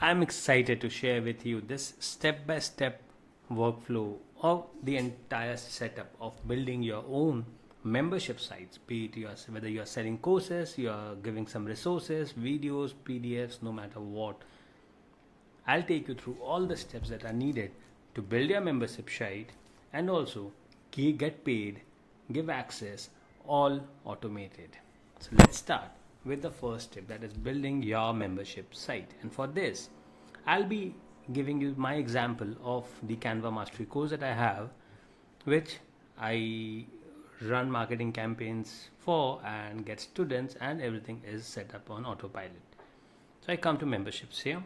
I'm excited to share with you this step-by-step workflow of the entire setup of building your own membership sites, be it whether you are selling courses, you are giving some resources, videos, PDFs, no matter what. I'll take you through all the steps that are needed to build your membership site and also get paid, give access, all automated. So let's start with the first step, that is building your membership site. And for this, I'll be giving you my example of the Canva Mastery course that I have, which I run marketing campaigns for and get students, and everything is set up on autopilot. So I come to memberships here.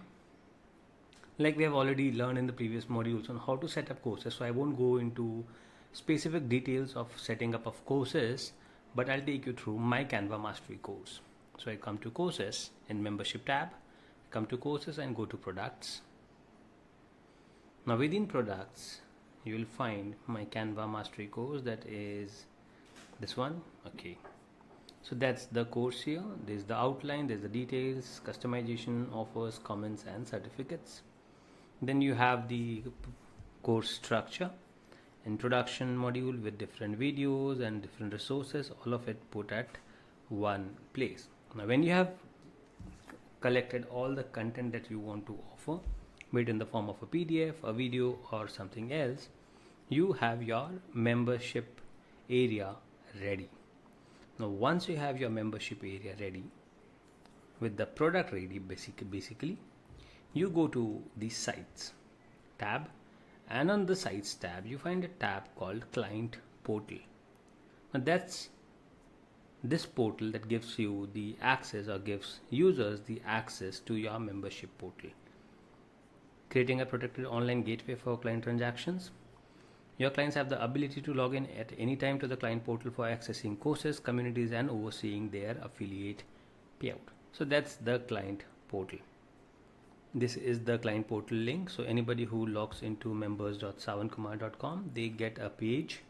Like we have already learned in the previous modules on how to set up courses, so I won't go into specific details of setting up of courses, but I'll take you through my Canva Mastery course. So I come to courses in membership tab, come to courses and go to products. Now within products you will find my Canva Mastery course, that is this one. Okay, so that's the course here. There's the outline, there's the details, customization, offers, comments and certificates. Then you have the course structure, introduction module with different videos and different resources, all of it put at one place. Now when you have collected all the content that you want to offer, be it in the form of a PDF, a video or something else, you have your membership area ready. Now once you have your membership area ready with the product ready, basically you go to the sites tab, and on the sites tab you find a tab called client portal. Now that's this portal that gives you the access, or gives users the access to your membership portal, creating a protected online gateway for client transactions. Your clients have the ability to log in at any time to the client portal for accessing courses, communities and overseeing their affiliate payout. So that's the client portal. This is the client portal link. So anybody who logs into members.sawankumar.com, they get a page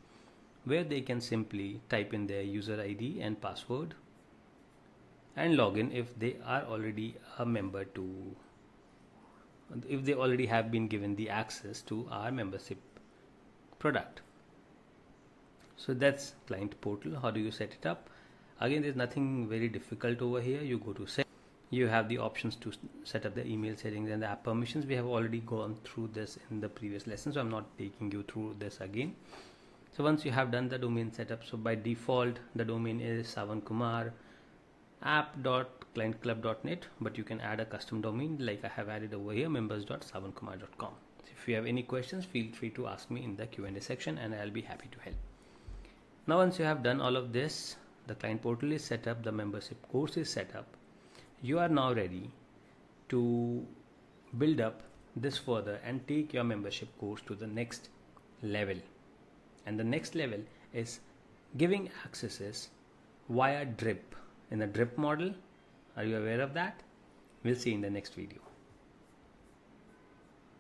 where they can simply type in their user ID and password and log in if they are already a member if they already have been given the access to our membership product. So that's client portal. How do you set it up? Again, there's nothing very difficult over here. You go to set. You have the options to set up the email settings and the app permissions. We have already gone through this in the previous lesson, so I'm not taking you through this again. So once you have done the domain setup, so by default the domain is Sawan Kumar app.clientclub.net, but you can add a custom domain like I have added over here, members.sawankumar.com. So if you have any questions, feel free to ask me in the Q&A section and I'll be happy to help. Now once you have done all of this, the client portal is set up, the membership course is set up, you are now ready to build up this further and take your membership course to the next level. And the next level is giving accesses via drip, in a drip model. Are you aware of that? We'll see in the next video.